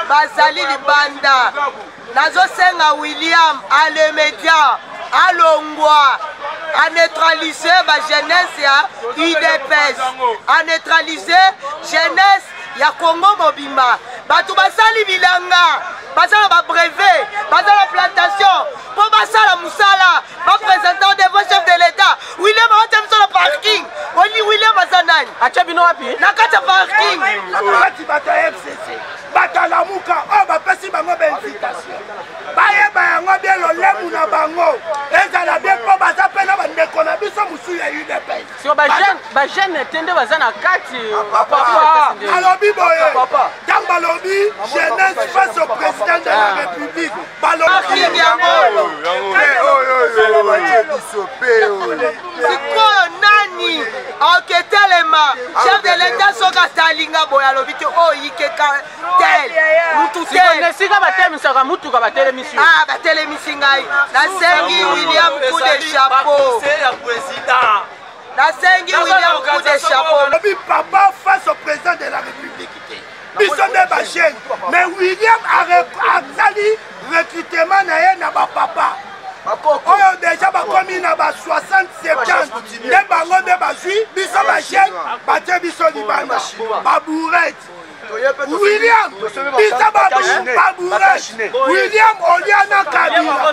bazali libanda nazosenga William ale média alongwa a neutraliser ba jeunesse ya UDPS a neutraliser jeunesse ya Congo mobimba batu basali bilanga basala ba brevet basala plantation pour basala musala ba présentant de vos chefs de l'état William a sur le parking oli William azanani acha bino wapi nakata parking bati bata FCC bata lamuka o ba pesi bango ba invitation baye ba yango bien lo lemu na bango ezala bien po baza pena ba ndeko na biso musu ya UDPS so ba jeune tende bazana kati alobi boye tamba lobi jeunesse face au président de la République balobi sikoyo nani oketelema chef de l'état soka talinga boya alobi te oyikeka tel mutu tel sika batemisaka mutuka batelemisi ah batelemisi ngai nasengi William coup de chapeau nasengi William coup de chapeau lobi papa face au président de la République biso nde ba jeune mais William a sali recrutement na ye na ba papa oyo déjà bakomi na ba 60-70 nde bango nde bazwi biso ba jeune batie biso libanda babourette William bisa babourette William Oliana Kabila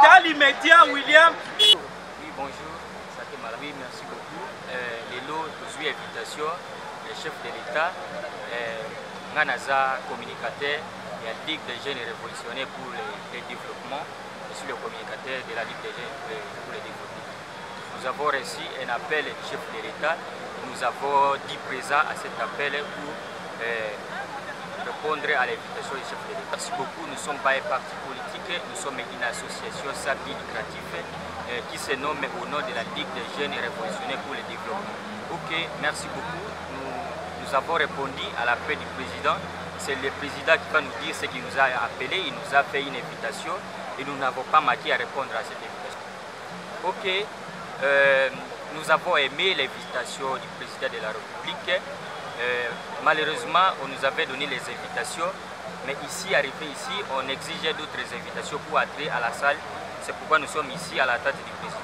dans l'immédiat William. Oui, bonjour, Saké Malawi, merci beaucoup. Les lots, tous invitation, le chef de l'État, Nganaza, communicateur, et la Ligue des jeunes révolutionnaires pour le développement. Je suis le communicateur de la Ligue des jeunes pour le développement. Nous avons reçu un appel du chef de l'État. Nous avons dit présent à cet appel pour répondre à l'invitation du chef de l'État. Merci beaucoup. Nous ne sommes pas un parti politique, nous sommes une association sans but lucratif qui se nomme au nom de la Ligue des jeunes révolutionnaires pour le développement. Ok, merci beaucoup. Nous avons répondu à l'appel du président. C'est le président qui va nous dire ce qu'il nous a appelé. Il nous a fait une invitation et nous n'avons pas manqué à répondre à cette invitation. Ok, nous avons aimé l'invitation du président de la République. Malheureusement, on nous avait donné les invitations, mais ici, arrivé ici, on exigeait d'autres invitations pour entrer à la salle. C'est pourquoi nous sommes ici à la tête du président.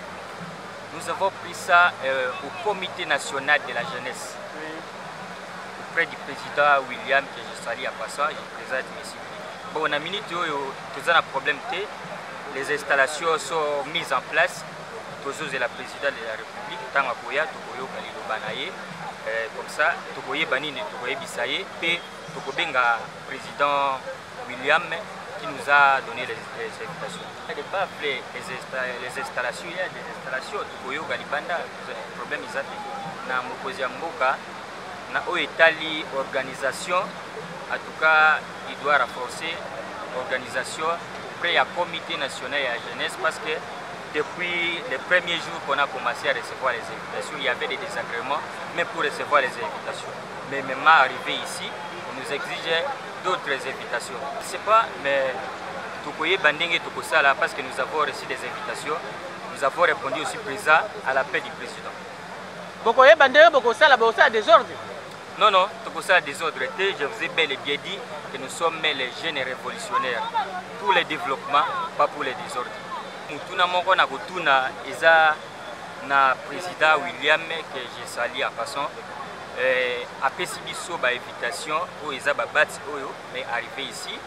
Nous avons pris ça au comité national de la jeunesse, auprès du président William, que je salue à passant, je présente ici. Bon, on a minute, nous avons un problème, les installations sont mises en place. Toujours de la présidente de la République, Tangakoya, Tokoyo, Kalilo Banaye. Comme ça, Tokoye Banine, Tokoye Bissaye, et Tokobenga, président William, qui nous a donné les invitations. Il n'y a pas les installations, il y a des installations, Tokoyo, Galibanda, le problème est que na Mokozi Mboka, na Oetali organisation, en tout cas, il doit renforcer l'organisation auprès du comité national de la jeunesse parce que depuis les premiers jours qu'on a commencé à recevoir les invitations, il y avait des désagréments, même pour recevoir les invitations. Mais même arrivé ici, on nous exigeait d'autres invitations. Je ne sais pas, mais Tokoye Bandenge Tokosala, parce que nous avons reçu des invitations, nous avons répondu aussi présent à l'appel du président. Tokoye Bandenge Tokosala, c'est désordre. Non, non, Tokosala désordre. Je vous ai bel et bien dit que nous sommes les jeunes révolutionnaires pour le développement, pas pour le désordre. Mutuna moko na kutuna eza na président William que je salue à passant apesi biso ba invitation o eza ba bati oyo mais arrivé ici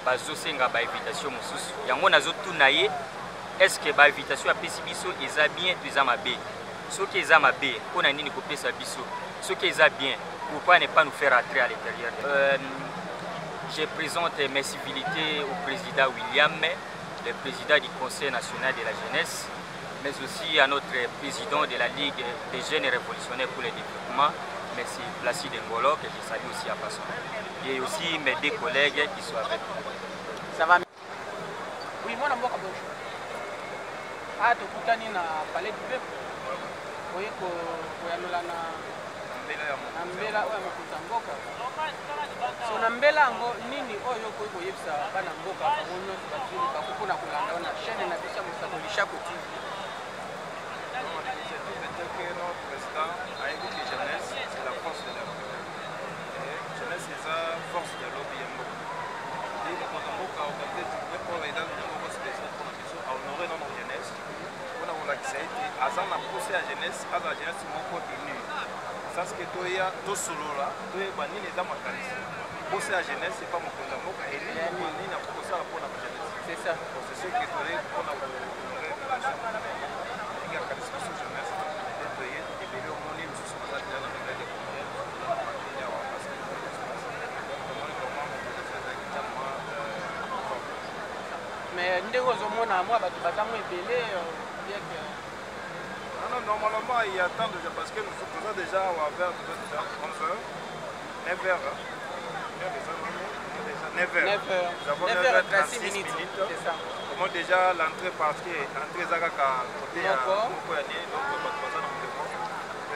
bazo senga ba invitation mususu yango nazo tuna ye est-ce que ba invitation apesi biso eza bien tu eza mabe soki eza mabe pona nini kopesa biso soki eza bien pourquoi ne pas nous faire entrer à l'intérieur. Je présente mes civilités au président William, le président du Conseil national de la jeunesse, mais aussi à notre président de la Ligue des jeunes révolutionnaires pour le développement, M. Placide Ngolo, que je salue aussi à passant. Et aussi mes deux collègues qui sont avec nous. Ça va? Oui, moi, bonjour. Ah, tu as dit palais du peuple. Oui, Nambela oyo makuta mboka. So Nambela ngo nini oyo ko yebisa bana mboka bango batuli bakupona kulanda na chaîne na bisha musakolisha ko TV. Notre président a écouté jeunesse, c'est la force de la jeunesse, c'est la force de l'obéissance. conseil à jeunesse aza la jeunesse moko unie sens que toya tosolola toyeba nini eza makanisi conseil à jeunesse c'est pas mokonzi moko nini na kosala mpona jeunesse c'est ça c'est ce que tole mpona koinga kanisi biso jeunesse te toye ebele omoni mosusu baza deja na mongrai de mais ndenge ozomona mwa bato baza mo ebele bien que non, normalement il y a tant déjà parce que nous faisons déjà un verre de 11h, 9h. 9h. Nous avons 9h36 minutes. C'est ça. Comment déjà l'entrée parce que l'entrée Zagaka côté à Mokoyane, donc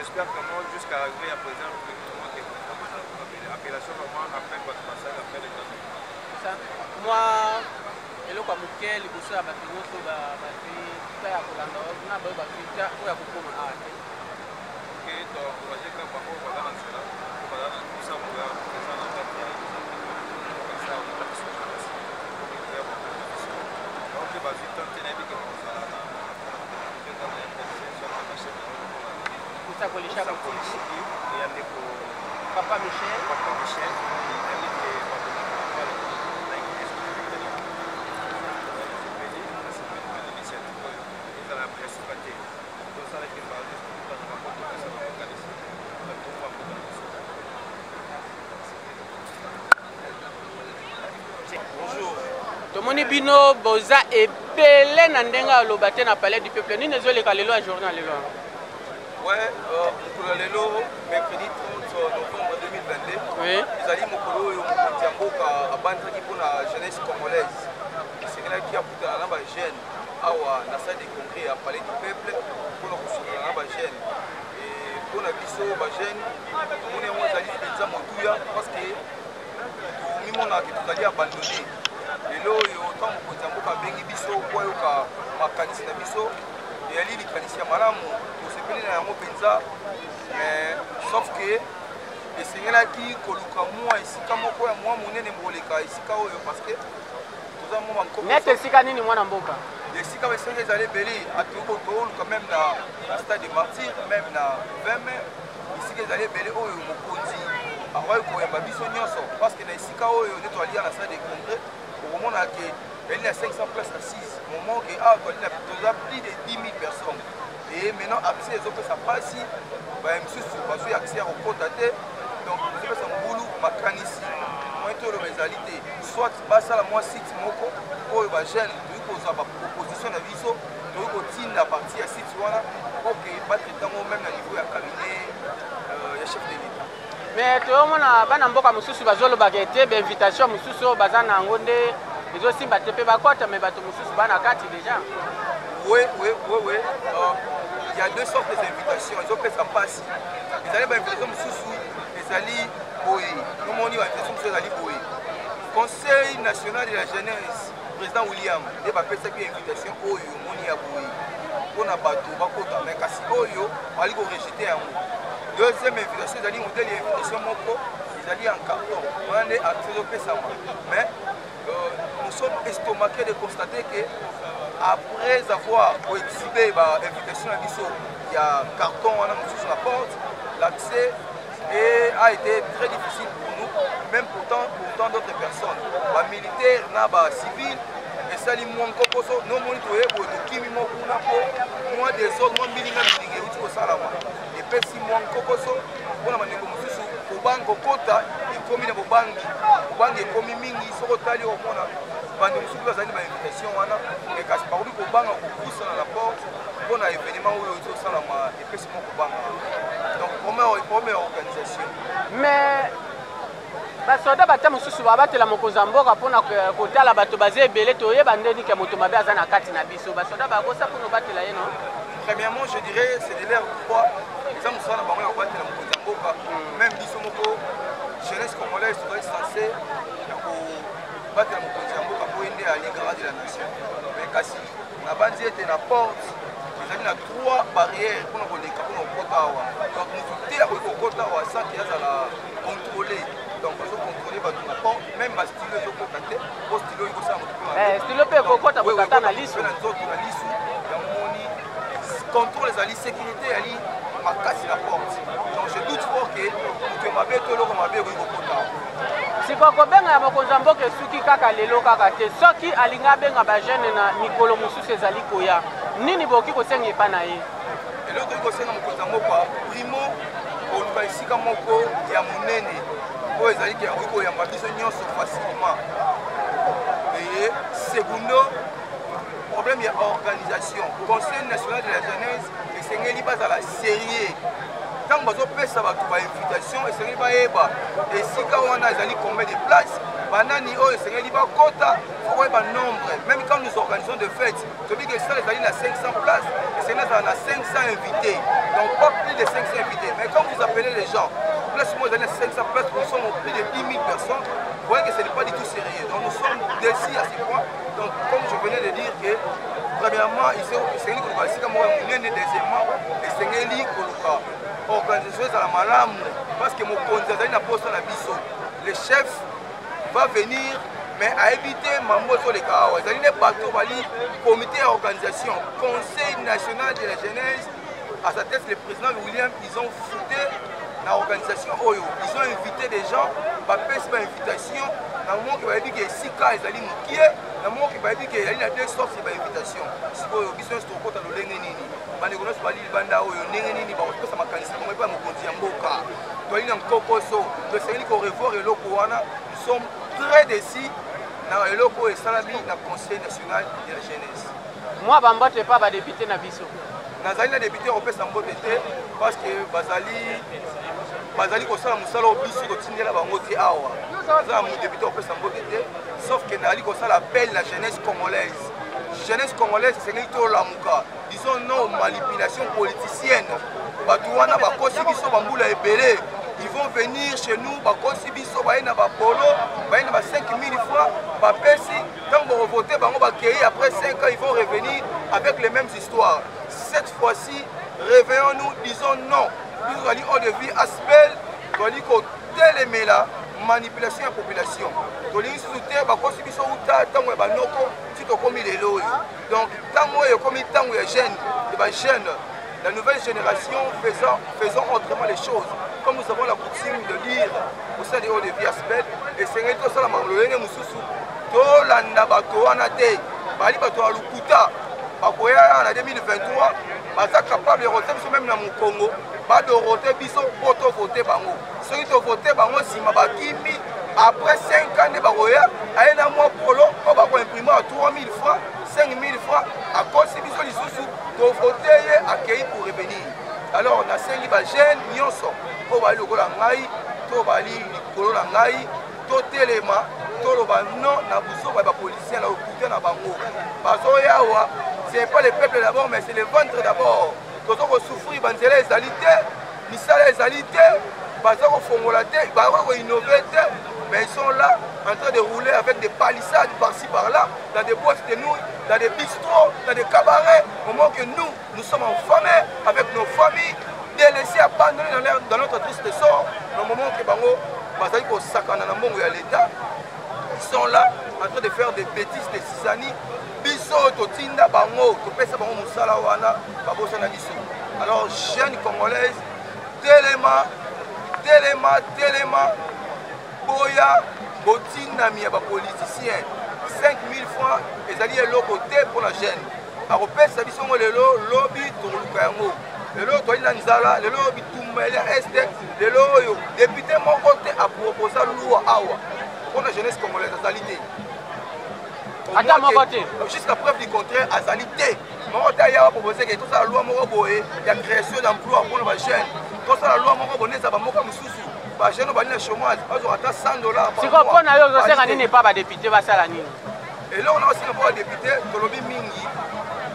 j'espère que moi jusqu'à arriver à présent, l'appellation vraiment après votre passage après les gens. Ça. Moi, eloko amuke liboso ya bato nyonso bazwi ta ya kolanda na bayo bazwi ta oyo ya kokoma awa te ke toencourage kaka bango baza na nzela po baza na kosambo ya eza na kati ya donc bazwi tan te nayebi ke kozala na kosakolisha kolisiki ya ndeko Papa Michel tomoni bino boza ebele na ndenge aloba te na palais du peuple nini ezoleka lelo ya journal lelo ouais mokolo lelo mercredi 30 novembre 2022 ezali mokolo oyo mokonzi ya mboka abandaki mpona jeunesse congolaise esengelaki akutana na bajeune awa na salle de congrès ya palais du peuple mpona kosolola na bajeune mpona biso bajeune tomoni yango ezali mpenza motuya parce que tomimonaka tozali abandonné lelo oyo ntango mokonzi ya mboka abengi biso po ayoka makanisi na biso eyali likanisi ya malamu tosepeli na yango mpenza sauf que esengelaki koluka mwa esika moko ya mwa monene koleka esika oyo parce que toza mwa nete esika nini mwana mboka esika basenga ezali ebele atokoluka même na stade de martyr même na 20 mai esika ezali ebele oyo mokonzi akoki koyemba biso nyonso parce que na esika oyo nde toalia na stade de congrès okomona ke elle a 500 places assises moment que toza plus de 10 000 personnes et maintenant accès ezopesa mpasi bamisusu bazwi accès ya kokota te donc ezopesa mbulu makanisi moyen to oloba ezali te soit basala mwa site moko oyo bajeune toyi kozwa baproposition na biso toyi kotinda parti ya site wana oke batraitango même na niveau ya cabinet ya chef de l'état mais toyomona bana mboka mosusu bazolobaka ete bainvitation mosusu oyo baza na yango nde ezosimba te mpe bakota me bato mosusu bana kati déjà oui il y a deux sortes d'invitations ezopesa mpasi ezali bainvitation mosusu ezali boye nomoni bainvitation mosusu ezali boye conseil national de la jeunesse président William nde bapesaki invitation oyo omoni ya boye mpona bato bakota me kasi oyo bali korejete yango deuxième invitation ezali modèle ya invitation moko ezali en carton wana nde accès ezopesama mais nous sommes estomaqués de constater que après avoir exhibé l'invitation à Bisso, il y a carton sur la porte, l'accès a été très difficile pour nous, même pour tant d'autres personnes. Les militaires, les civils, et ça, les moins cocoso, nos monitoyers, qui m'ont moi des autres, moi, militaires, et puis si moins cocoso, on a bango kota ekomi na bobangi bobangi ekomi mingi soko tali omona bandi mosusu bazali na invitation wana mais kasi bakoki kobanga kopusa na la porte mpona événement oyo ezosalama epesi mo kobanga donc première organisation mais basoda bata mosusu babatela mokonzi ya mboka mpona kotala bato baza ebele toyeba ndeni ke moto mabe aza na kati na biso basoda bakosa mpona obatela ye non premièrement je dirais c'est de leur droit eza mosala na bango ya kobatela mokonzi ya mboka même biso moko jeunesse congolaise tozali censé ya kobatela mokonzi ya mboka po ende ali grand de la nation mais kasi na bandi ete na porte ezali na 3 barrières mpona koleka mpona kokota awa donc motu te akoki kokota awa sans ke azala contrôlé donc bazocontrôle bato na porte même bastilo ezokota te po stilo ekosala motu stilo mpe ekokota kokata na lisu na nzoto na lisu ya moni contrôle ezali sécurité yali makasi na porte donc je doute fort que moto mabe to eloko mabe ekoki kokota sikoyo kobenga ya mokonzi ya mboka esuki kaka lelo kaka te soki alingi abenga bagene na mikolo mosusu ezali koya nini bokoki kosenga epa na ye eloko tokoki kosenga mokonzi ya mboka primo koluka esika moko ya monene oyo ezali ke yakoki koyamba biso nyonso facilement eye segundo problème ya organisation conseil national de la jeunesse esengeli bazala sérieux ntango bazopesa bato bainvitation esengeli bayeba esika wana ezali combien de place banani oyo esengeli bakota fo koyeba nombre même quand nous organisons de fêtes tobi ke esala ezali na 500 places esengeli ezala na 500 invités donc pas plus de 500 invités mais quand vous appelez les gens place moi ezali na 500 places nous sommes au plus de 10 000 personnes vous voyez que ce n'est pas du tout sérieux donc nous sommes décis à ce point donc comme je venais de dire que premièrement esengeli koluka esika moko ya monene deuxièmement esengeli koluka organisation ezala malamu parce que mokonzi azali na poste na biso le chef va venir mais ayebi te mambo ezoleka awa ezali nde bato bali comité ya organisation conseil national de la jeunesse à sa tête le président William ils ont fouté na organisation oyo ils ont invité des gens bapesi bainvitation na moment ke bayebi ke esika ezali mokie na moment ke bayebi ke ezali na deux sortes ya bainvitation sikoyo biso nyonso tokota lolenge nini bandeko nyonso bali libanda oyo ndenge nini bakopesa makanisi bango epa mokonzi ya mboka toali na nkokoso tosengeli korevoir eloko wana nous sommes très décis na eloko oyo esalami na conseil national de la jeunesse mwa bambote epa badepute na biso nazali na député kopesa mbote te parce que bazali kosala mosala oyo biso totindela bango te awa nazala modéputé kopesa mbote te sauf que nazali kosala appel la jeunesse congolaise esengeli tolamuka disons non manipulation politicienne bato wana bakosi biso bambula ebele ils vont venir chez nous bakosi biso baye na bapolo baye na ba 5 000 francs bapesi ntango barevote bango bakei après 5 ans ils vont revenir avec les mêmes histoires cette fois-ci réveillons-nous disons non biso tozali eau de vie aspel tozali kotelemela manipulation ya population tolingi susu te bakosi biso uta ntango ya banoko ti tokomi lelo oyo donc ntango oyo ekomi ntango ya jeune de bajeune la nouvelle génération faisons autrement les choses comme nous avons la coutume de dire au sein des hauts de vie aspect esengeli tosala lolenge mosusu tolanda bato wana te bali bato ya lukuta bakoya na 2023 baza capable de roter biso même na mokongo badorote biso po tovote bango soki tovote bango nsima bakimi après 5 ans nde bakoya aye na mwa polo oyo bakoimprime à 3 000 francs 5 000 francs akosi biso lisusu tovote ye akei pour revenir alors nasengi bagene nyonso oyo bali lokola ngai to bali likolo na ngai totelema toloba non na buzoba bapolitien na okute na bango bazoya awa c'est pas le peuple d'abord mais c'est le ventre d'abord tozo kosouffrir banzela ezali te misala ezali te baza kofongola te baza koinnove te mais ils sont là en train de rouler avec des palissades par-ci par-là dans des boîtes de nouilles, dans des bistrots, dans des cabarets au moment que nous sommes en famille avec nos familles délaissés abandonnés dans notre triste sort au moment que bango bazali kosakana na mbongo ya l'État ils sont là en train de faire des bêtises de Sisani biso totinda bango topesa bango musala wana babosana biso alors jeunes congolaises telema boya botindami ya bapoliticien 5 000 francs ezali eloko te pour la jeune akopesa biso ngo lelo lobi toluka yango lelo toali na nzala lelo bitumba ya este lelo oyo député moko te aproposa loi awa pour la jeunesse congolaise azali te ata moko te jusqu'à preuve du contraire azali te moko te ayawa proposé ke tosala loi moko boye ya création d'emploi pour ba jeune tosala loi moko boye eza bamoka mosusu bajeune bali na chômage bazwa ata $100 siko mpona yo ozosenga nini epa badepute basala nini eloko na osenga mpo badepute tolobi mingi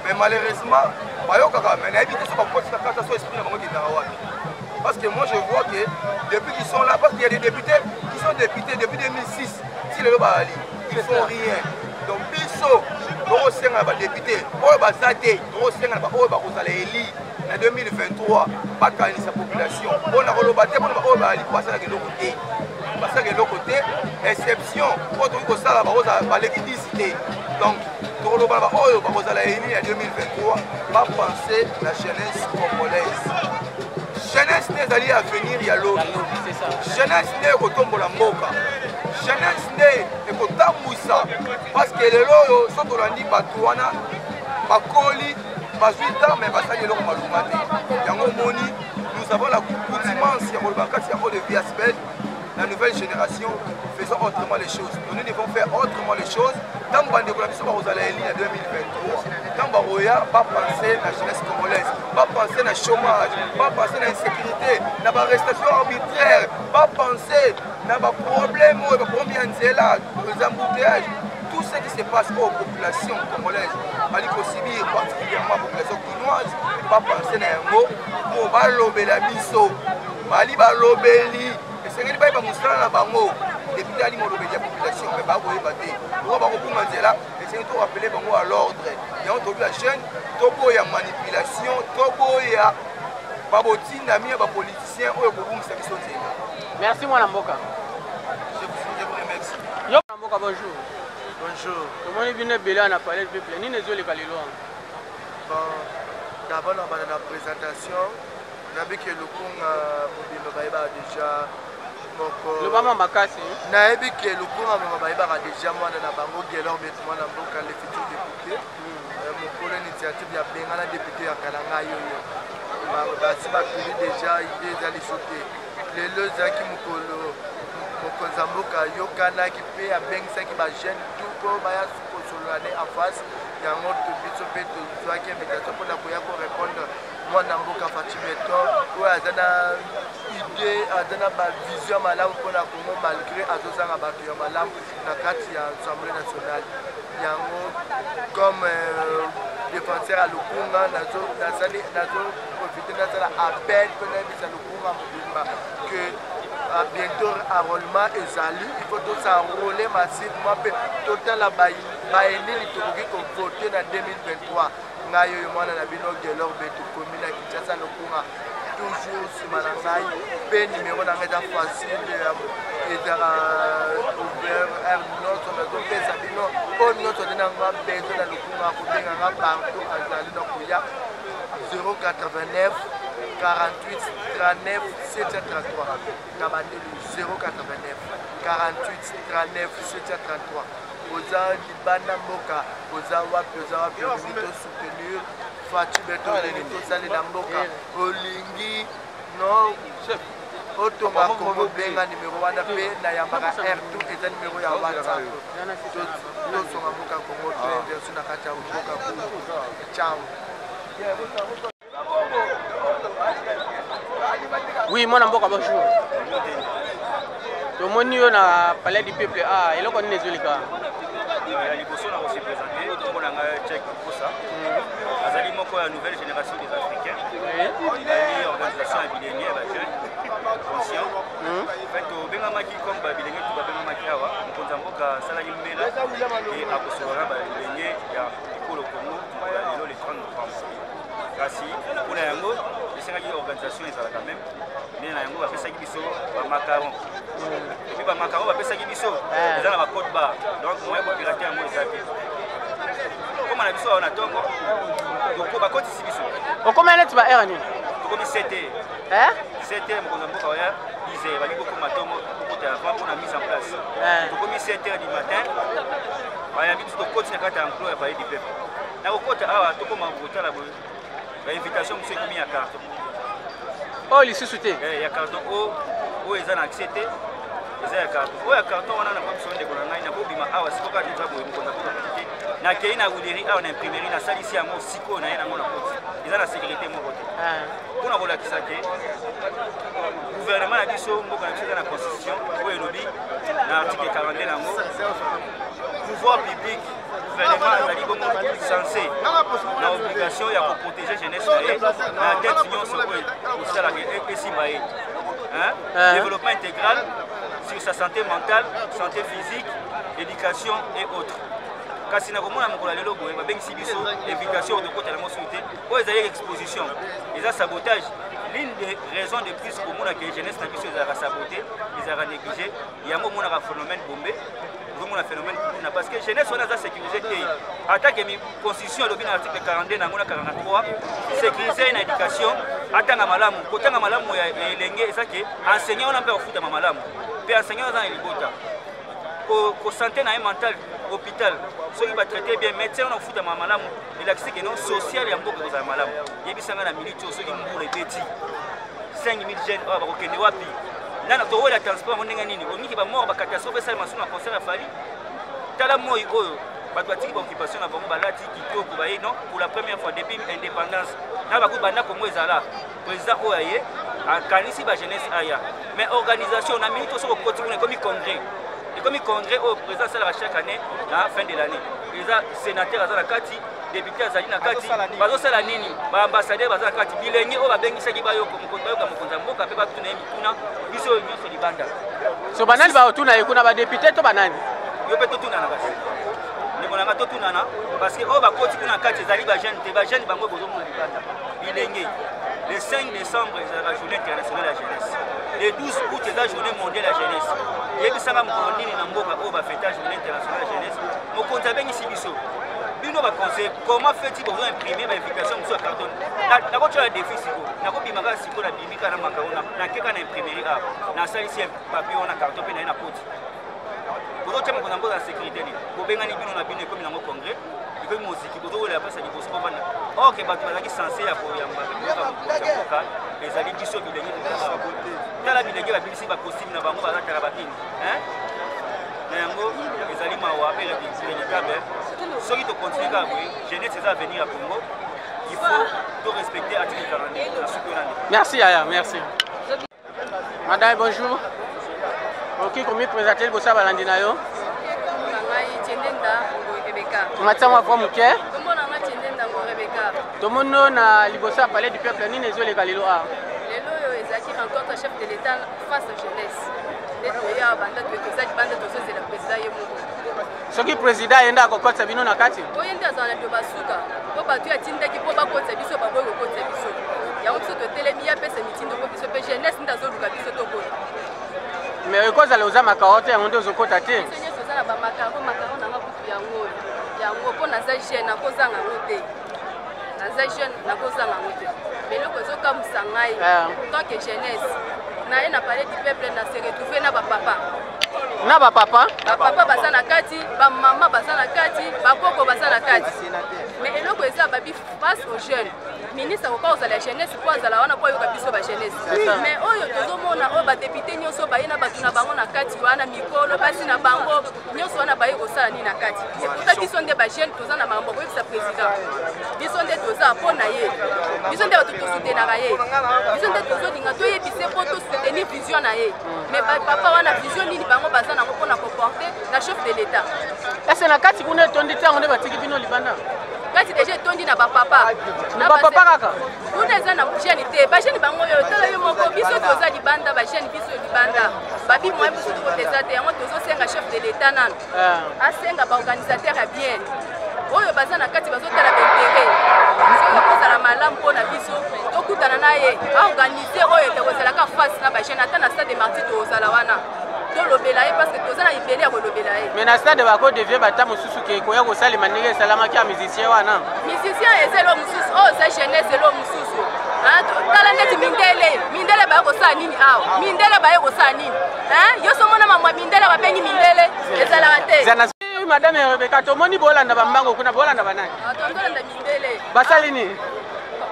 mais malheureusement bayokaka mais nayebi te so bakotisaka kata so esprit na bango ekendaka wapi parce que moi je vois que depuis qu'ils sont là parce qu'il y a des députés qui sont députés depuis 2006 si lelo bazali ils font rien donc biso tokosenga na badepute oyo baza te tokosenga na baoyo bakozala eli na 2023 bakanisa population mpona koloba te mpona baoyo bazali basalaka eloko te basalaka eloko te exception oyo tokoki kosala baleki 10 te donc tokoloba oyo bakozala réuni ya 2023 bapense la jeunesse congolaise. Jeunesse nde ezali avenir ya lobi, jeunesse nde ekotombola mboka, jeunesse nde ekotambwisa parceke lelo oyo so tolandi bato wana bakoli bazwi ntambe basali eloko malunga te. Yango omoni nous avons la coutumance ya koloba kati ya de vie aspect. La nouvelle génération, faisons autrement les choses. Nous devons faire autrement les choses. Tant que nous avons la ligne en 2023, tant que nous n'avons pas pensé à la jeunesse congolaise, pas pensé à chômage, pas pensé à l'insécurité, à l'arrestation arbitraire, pas pensé à des problèmes, à des embouteillages. Tout ce qui se passe aux populations congolaises, aussi bien particulièrement aux populations quinoises, pas penser à un mot, pour balober la miso, bali balobeli. Sengeli ba musala na bango depuis ali molobeli ya population mais ba boye baté ko ba ko bunga nzela et c'est tout rappeler bango à l'ordre ya on la chaîne tobo ya manipulation tobo ya baboti na mi ba politiciens oyo ko bungisa biso nzela. Merci mwana mboka. Je vous remercie. Yo mboka bonjour. Bonjour. Comment est venu Bela na parler de peuple ni nezo le kalelo. Bon d'abord on va la présentation nabi que le kunga mobimba ba déjà le maman makasi nayebi ke lukunga mama bayebaka déjà mwana na bango gelor betement na mboka le futur député mokolo initiative ya bengana député ya kalanga yoyo basi bakuli déjà idée ezali so te lelo ezalaki mokolo mokonzi ya mboka ayokanaki mpe abengisaki bajeune tout mpo baya kosololane en face yango biso mpe tozwaki invitation mpona koya korépondre mwana mboka Fatimeto oyo aza na idée aza na bavision malamu mpona Congo malgré azozanga bato ya malamu na kati ya assemblée nationale yango comme défenseur ya lukunga nazoprofite nasala appel mpo nayebisa lukunga mobimba que bientôt enrôlement ezali il faut s'enrôler massivement mpe totala baeneli tokoki kovote na 2023 ngai oyo mwana na bino gelor betu komi na Kinshasa lokunga toujours nsima na ngai mpe nimero na ngai eza facile ezala ouvert aire nyonso nazopesa bino oyo nyonso nde nanga bezo na lokunga kobenganga partout azali na koya 089 48 39 733 na bandeli 089 48 39 733 oza libanda mboka oza wapi olingi tosoutenir Fatimeto olingi tosalela mboka olingi no otonga Congo benga nimero wana mpe nayambaka R2 eza nimero ya WhatsApp tosonga mboka Congo to inversion na kati ya mboka ciao. Oui, mwana mboka bonjour. Tomoni yo na palais du peuple eloko nini ezolika ya liboso na kosi présenter tomona nga check kosa azali moko ya nouvelle génération des africains ali organisation ya bilenge ya bajeune conscient en fait tobengamaki comme babilenge tu babengamaki awa mokonzi ya mboka asalaki mbela e akosolana babilenge ya ekolo Congo lelo le 30 novembre kasi mpona yango esengaki organisation ezalaka meme nde na yango bapesaki biso bamacaron epuis bamacaron bapesaki biso eza na bacode bar donc moyen kopirate yango eza te koma na biso awa na ntongo bakotisi biso okomea neti ba aire nini tokomi 7 mokonzi ya mboka oya 10 heures bali kokoma ntongo kokota avant mpona mise en place tokomi 7 heures du matin bayambi biso tokoti na kati ya enclos ya palais du peuple na kokota awa tokoma kotala boye bainvitation mosu ekomi ya carton oyo lisusu te ya carton oyo eza na accès te eza ya carton oyo ya carton wana na biso ndeko na ngai nakobima awa sikoka eza boye mokonzi akota te nakei na wileri awa na imprimerie nasalisi yango sikoyo naye nango na koti eza na sécurité moko te mpona kolakisa ke gouvernement na biso mboka na biso eza na constitution oyo elobi na article 42 nango pouvoir public gouvernement azali bongo censé na obligation ya koprotéger jeunesse na ye na tete nyonso oyo kosalaka esimba ye développement intégral sur sa santé mentale, santé physique, éducation et autres. Kasi na komona mokolo lelo boye babengisi biso invitation de côté la mosuté oyo ezali exposition eza sabotage. L'une des raisons de plus komona que jeunesse na biso ezalaka saboté ezalaka négligé yango monaka phénomène bombé komona phénomène parce que jeunesse on a ça sécurisé attaque mi constitution lobi na article 42 na ngona 43 sécuriser une éducation atanga malamu kotanga malamu ya elenge ezake enseignant on a pas futa malamu pe enseignant dans libota ko santé na mental hôpital ceux qui va traiter bien médecin on a futa malamu et l'accès que non social ya mboka za malamu yebisanga na milito ceux qui mbule beti 5000 jeunes ba kokende wapi nana to wala transport ndenge nini oniki ba mort ba catastrophe ça masu na concert afali tala moi oyo ba twatiki ba occupation na bango balati kitoko ba non pour la première fois depuis indépendance na ba ku banda ko ezala président oyaye akanisi ba jeunesse aya mais organisation na milito so ko continue comme congrès et comme congrès au président ça chaque année à fin de l'année les sénateurs azala kati député azali na kati bazo sala nini ba ambassadeur bazala kati bilengi o babengisa ki bayoko mokonza mboka pe batuna mituna biso nyonso libanda so banani ba otuna ekuna ba député to banani yo pe to tuna na basi ne bonanga to tuna na parce que o ba koti kuna kati ezali ba jeune bango bozo mo libanda bilengi le 5 décembre c'est la journée internationale de la jeunesse le 12 août c'est la journée mondiale de la jeunesse yebisanga mokondini na mboka o ba fête journée internationale de la jeunesse mokonza bengisi biso bino ba conseil comment fait-il pour imprimer ma invitation sur carton na ko tshwa défi siko na ko bimaka siko na bimika na makarona na keka na imprimerie a na salisi papier on a carton pe na poti bozo tshama ko nambo za sécurité ni ko benga ni bino na bino comme na mo congrès iko muziki bozo wala pesa di bosko bana OK ba tibazaki censé ya ko yamba ko ezali biso bilengi tala bilengi ba bilisi ba costume na bango ba tala ba kini yango ezali mawa pe la bilengi kabe ceux qui te continuent à jouer, jeunesse à venir à Congo, il faut respecter l'article 42. Merci Aya, merci. Madame, bonjour. Ok, comment présenter le Bossa Balandinayo? Matama Vomuke. Tout le monde a Libosa parlé du peuple, ni les yeux les Galilo. Les loyaux, ils attirent encore le chef de l'État face à jeunesse. Les loyaux, c'est la présidente. Soki président yenda kokotsa bino na kati oyenda zana to basuka po batu ya tinda ki po bakotsa biso ba boyo kokotsa biso ya onso to telemi ya pesa mitindo ko biso pe jeunesse ndazo luka biso to ko mais ekoza le uzama kaote ya ndo zokota te senye soza na ba makaro na makutu yango po na za jeune na kozanga ngote na za jeune na kozanga ngote belo ko zoka musangai tant que jeunesse na ena parler du peuple na se retrouver na ba papa na ba papa baza na kati ba mama baza na kati ba koko baza na kati mais eloko eza babi face aux jeunes ministre ko cause la jeunesse pour azala wana po yoka biso ba jeunesse mais oyo tozomona o ba député nyonso bayina batu na bango na kati wana mikolo basi na bango nyonso wana baye kosala ni na kati et pourtant biso nde ba jeune toza na mambo ko sa président biso nde toza po na ye biso nde batu tosutenaka ye biso nde tozolinga toyebise po tosoutenir vision na ye mais papa wana vision nini bango baza nango mpona koporter na chef de l'état ese na kati kuna etondi ntango nde batiki bino libanda kati deja etondi na bapapa kaka kuna eza na jeune te bajeune bango oyo tala yo moko biso toza libanda bajeune biso libanda babi moye biso tokoteza te yango tozosenga chef de l'état nano asenga baorganisateur ya bien oyo baza na kati bazotala baintere soki okozala malamu mpona biso tokutana na ye aorganize oyo ekozalaka face na bajeune ata na stade martir tozala wana tolobela ye parce que toza na libele ya kolobela ye mais na stade bako devie bata mosusu ke koya kosalema ndenge esalamaki ya musicien wana musicien eza elo mosusu oyo eza jeunesse elo mosusu tala ndeti mindele baye kosala nini awa mindele baye kosala nini yoso mona mamwa mindele babengi mindele ezalaka te madame Rebecca tomoni bolanda bambango kuna bolanda banani tondolanda mindele basali nini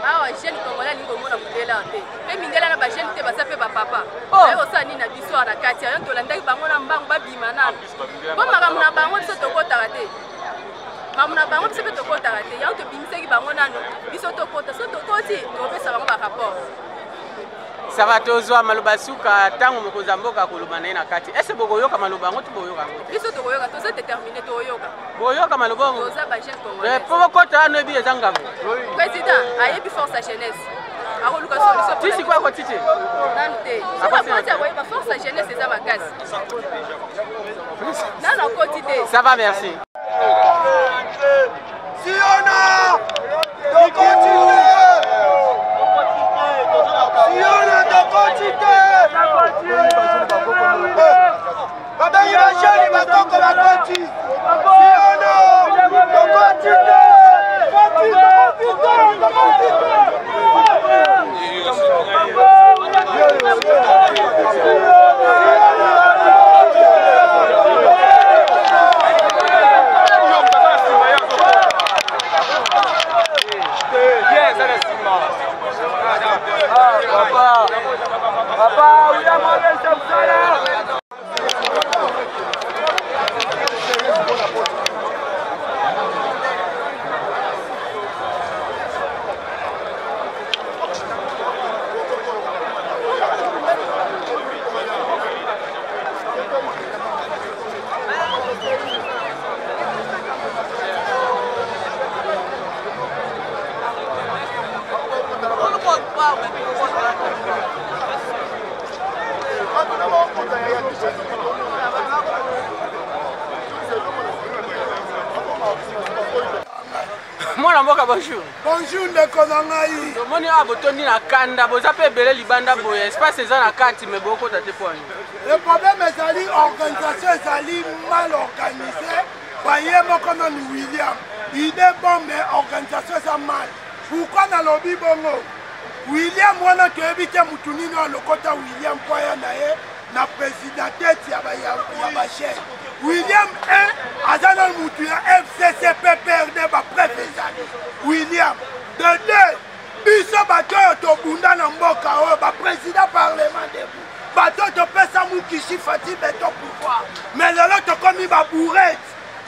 awa jeune congolais lingo mona mindele te pe mindele na ba jeune te basa pe ba papa baye kosala nini na biso na kati ayo tolandaki bango na mbango babima nano po makambo na bango biso tokotaka te makambo na bango biso mpe tokotaka te yango tobimisaki bango nano biso tokota so tokoti topesa bango barapport sava tozwa maloba suka ntango mokonzi ya mboka koloba na ye na kati ese bokoyoka maloba yango to boyoka yango biso tokoyoka toza déterminé toyoka boyoka maloba yango toza bajeune congolais po bokota wana oyebi eza ngambo président ayebi force ya jeunesse akoluka solution tisi kwa koti te nanu te sobakonti akoyeba force ya jeunesse eza makasi nanu akoti te ça va merci Siona continue Siona continue babengi bajeni bakoko bakoti Papa Mboka, bonjour. Bonjour, ndeko na ngai. Tomoni a botondi na kanda, boza pe belé libanda boye. Espace eza na kati mais boko tate point. Le problème ezali organisation ezali mal organisée. Baye moko na William. Idée bon mais organisation eza mal. Pourquoi na lobby bongo? William wana toyebi te mutu nini alokota William Poya na ye na présidentesse ya bachef. William 1 aza na mutu ya FCC PPRD bapref ezali. William de 2 biso bato oyo tobunda na mboka oyo baprésident parlement debout bato topesa Mukishi Fati beto pouvoir mais lelo tokomi babourete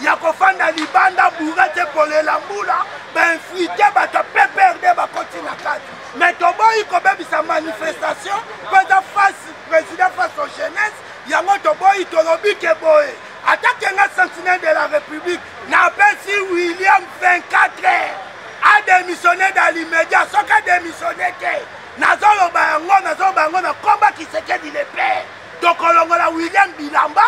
ya kofanda libanda bourete ekolela mbula bainfrite bato PPRD bakoti na kati mais toboyi kobebisa manifestation mpenza face président face aux jeunesse yango toboyi tolobi ke boye atakenga sentinelle de la république napesi William 24 heures a démissionné dans l'immédiat soki a démissionné te nazoloba yango na komba Kisekedi le père tokolongola William Bilamba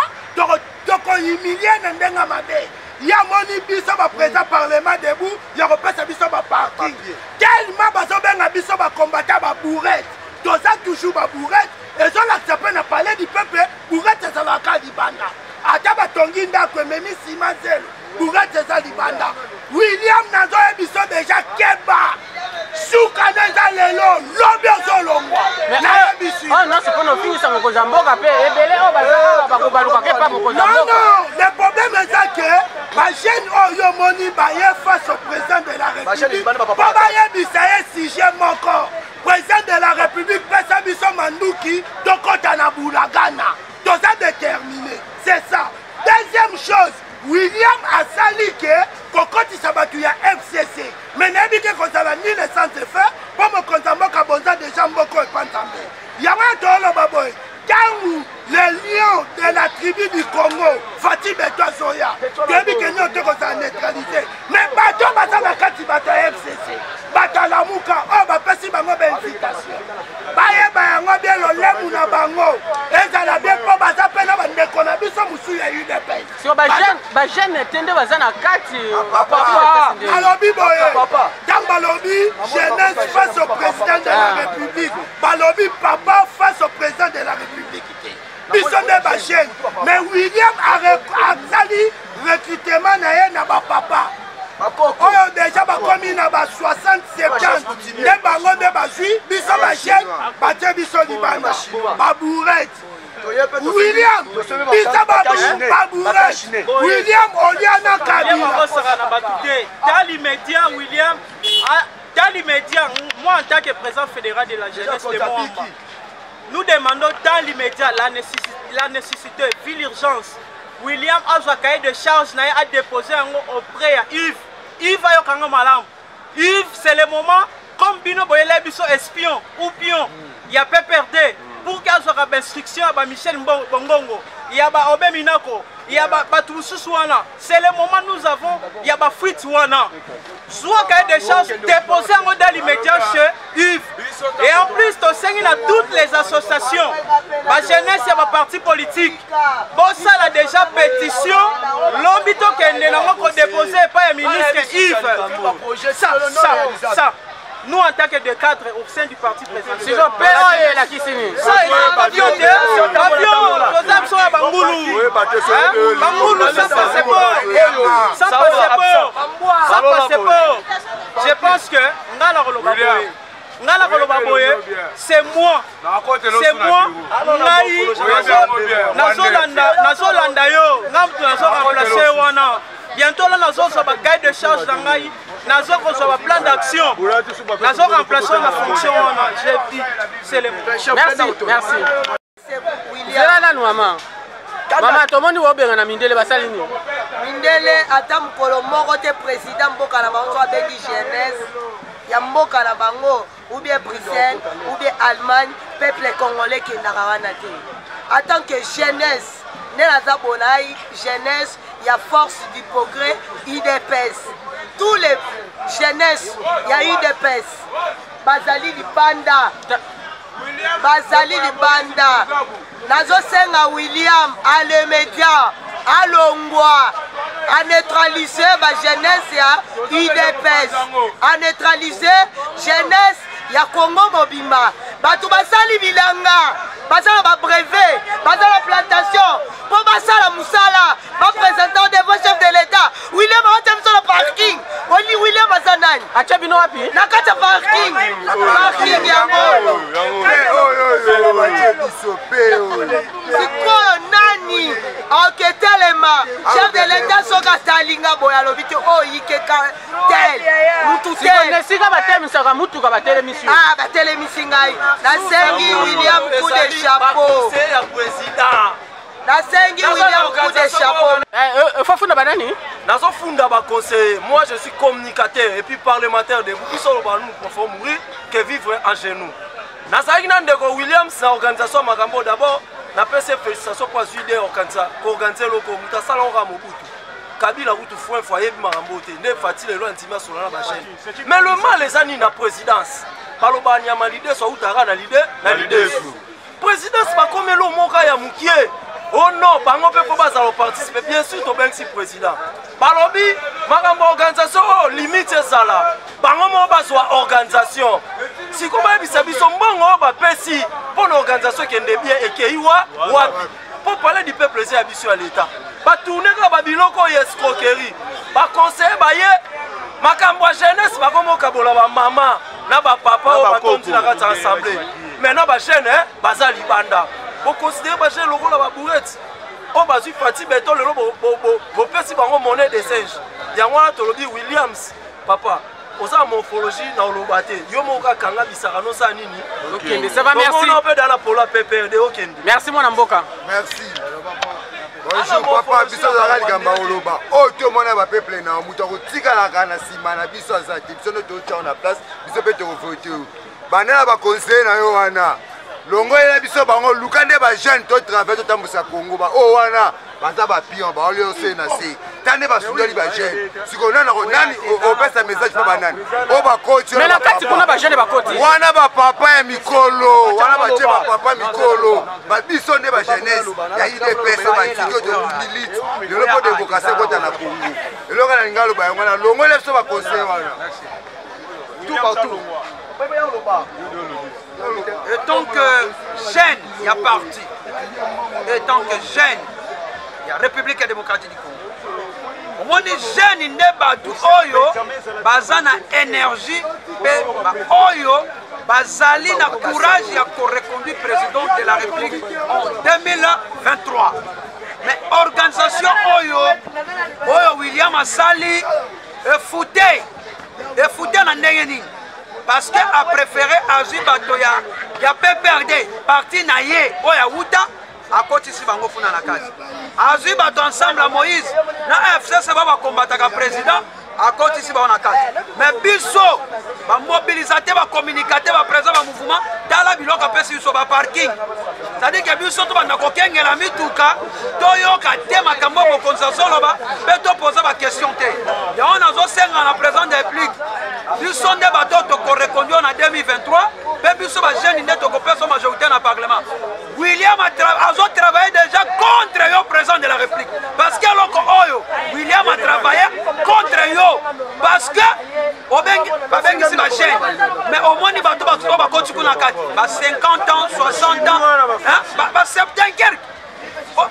tokohumilie na ndenga mabe ya moni biso baprésident parlement debout ya kopesa biso baparking tellement bazobenga biso bakombata babourete toza toujours babourete ezolakisa mpe na palais du peuple bourete ezalaka libanda ata batongi ndako ememi nsima zelo bourete eza libanda William nazoyebiso deja keba suka neza lelo lobi ozolongwa nayebisi non sikono ofingisa mokonzi ya mboka mpe ebele oyo bazala bakobalukaka epa mokonzi ya mboka. Non, le problème eza ke bajeune oyo moni baye face au président de la république po bayebisa ye sujet moko président de la république pesa biso manduki tokota na bulagana toza déterminé c'est ça. Deuxième chose William asali ke kokotisa bato ya FCC mais nayebi ke kozala ni le centre fait po mokonzi ya mboka bonza deja mboko epanzambe yango toloba boye ntango le lion de la tribu du Congo Fati beto azoya toyebi ke nio te kozala neutralisé mais bato baza na kati bato ya FCC bato alamuka oyo bapesi bango bainvitation bayeba yango bie lolemu na bango ezala bie mpo baza mpe na bandeko na biso mosusu ya UDPS sio bagene etende baza na kati alobi boye ntango balobi jeunesse face au président de la république balobi papa face au président de la république te biso nde bagene mais William asali recrutement na ye na bapapa oyo deja bakomi na ba 60-70 nde bango nde bazwi biso bagene batie biso libanda babourete William biso babourete William oliana Kabila dans l'immédiat moi en tant que président fédéral de la jeunesse de Moamba nous demandons dans l'immédiat la nécessité vu l'urgence William azwa cahier de charge na a déposé auprès à Yves ayokanga malam Yves c'est le moment comme bino boyele biso espion ou pion il y a PPRD pour qu'azwa ka instruction ba Michel Bongongo il y a ba Obé Minako il y a ba Batususu wana c'est le moment nous avons il y a ba fuite wana soit cahier de charge déposé dans l'immédiat chez Yves et en plus to sengi na toutes les associations ba jeunesse et ba parti politique bossa a déjà pétition l'obito kende na ko déposer par le ministre Yves ça nous en tant que des cadres au sein du parti présidentiel je pense que c'est moi nazolanda yo ngamtu nazoremplace wana bientôt là nous avons un cahier de charge dans ngai nous avons un plan d'action nous avons remplacé la fonction j'ai dit c'est le merci zela nanu mama mama tomoni wobenga na mindele basali nini mindele ata mokolo moko te président mboka na bango abengi jeunesse ya mboka na bango ou bien Bruxelles ou bien Allemagne peuple congolais kendaka wana te en tant que jeunesse ne naza bonai jeunesse ya force du progrès UDPS tous les jeunesse ya UDPS bazali libanda nazosenga William alemedia alongwa à neutraliser la jeunesse ya UDPS, à neutraliser jeunesse ya Congo Mobimba. Batu basali bilanga, basala ba brevet, basala plantation, pour basala musala, ba présentant de vos chefs de l'État. William Atem sur le parking. Oli William Bazanani. Acha bino wapi? Nakata parking. Parking yango. Siko nani? Oketelema. Chef de l'État soka talinga boya lobiti o yikeka tel. Mutu tel. Sika batemisaka mutu ka batelemisi. Ah batelemisi ngai. Nasengi William coup de chapeau. Nasengi William coup de chapeau. Faut funda banani? Nazo funda ba conseiller. Moi je suis communicateur et puis parlementaire de vous qui sont là nous pour mourir que vivre en genoux. Nazaki ndeko Williams na organisation makambo d'abord na pese félicitations pour juillet organiser loko mutasala nga mobutu. Kabila kutu fou foyer makambo te ne fatile lo antima sur la chaîne. Mais le mal les années na présidence. Baloba nyama leader so utara na leader. Présidence pas comme lo moka ya mukie. Oh non, bango pe ko bazalo participer bien sûr to ben si président. Balobi makambo organisation limite sala. Bango mo bazwa organisation. Si ko ba bisa biso mbongo ba pesi pour l'organisation qui est bien et qui iwa wapi. Pour parler du peuple c'est abisso à l'état. Ba tourner ka ba biloko escroquerie. Ba conseiller ba ye makambo jeunesse ba komo kabola ba mama na ba papa ba tondi na kata assemblée. Maintenant ba jeune bazali banda. Vous considérez que le logo la bourrette. On va suivre Fatih Beton le logo vous pesi bango monnaie des singes. Yango to lobi Williams papa. Osa morphologie na lobate. Yo moka kanga bisaka no sa nini. OK, ça va merci. On peut dans la pola PPRD OK. Merci mon Mboka. Merci. Bonjour papa biso za ligamba oloba. Oh to mona ba peuple na muto ko tikala kana sima na biso za biso no to tcha na place biso pe to voter. Banela ba conseiller na yo wana. Longo ela biso bango lukande ba jeune to travailler to tambusa Congo ba o wana baza ba pion ba olio se na se tande ba sundoli ba jeune siko nana ko nani o pesa message pa banani o ba coach mais la kati kuna ba jeune ba coach wana ba papa ya mikolo wana ba che ba papa mikolo ba biso nde ba jeunesse ya ide pesa ba tiko de milite le lobo de vocation kota na Congo elonga na ngalo ba ngana longo ela biso ba conseil wana tout partout. Et tant que jeune, il y a parti. Et tant que jeune, il y a République démocratique du Congo. On est jeune, il n'est pas tout oyo, bazana énergie, oyo, bazali na courage, il y a reconduit président de la République en 2023. Mais organisation oyo, oyo William Asali, fouté na ndengeni. Parce qu'il a préféré Azu Batoya, il y a PPRD, parti Naye, Oya Wuta, à côté de Bango Funa Nakasi. Azu Bato ensemble à Moïse, na FCC va combattre le président, à côté de Bango Nakasi. Mais Bisso, va mobiliser, va communiquer, va présenter le mouvement, dans la bilan qu'a fait sur le parking. C'est-à-dire que Bisso, tu vas nous coquer la mitouka, Toyoka, Tema Kambo, Konsaso, là-bas, mais tu poses la question. Et on a aussi la présidente de la République. Nous sommes des bateaux qui ont reconduit en 2023, mais nous sommes des jeunes qui ont son majorité dans le Parlement. William a travaillé déjà contre le président de la République. Parce que William a travaillé contre eux. Parce que, mais au moins, il va continuer à 50 ans, 60 ans, 70 quelques.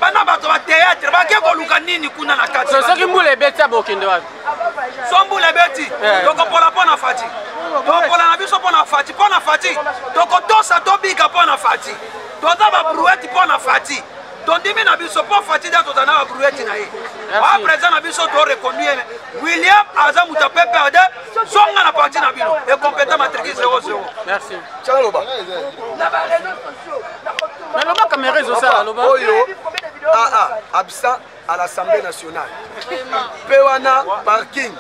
Bana bato ba théâtre ba ke ko luka nini kuna na kati so ki mbule beti abokende wapi so mbule beti donc pola pona fati donc pola na biso pona fati donc tosa to bika pona fati toza ba brouette pona fati donc dimi na biso po fati da toza na ba brouette na ye a présent na biso to reconduire William aza muta PPRD songa na parti na bino et compétent matrix 00. Merci Chaloba mais loba caméra ça loba absent à l'Assemblée nationale. Pewana parking.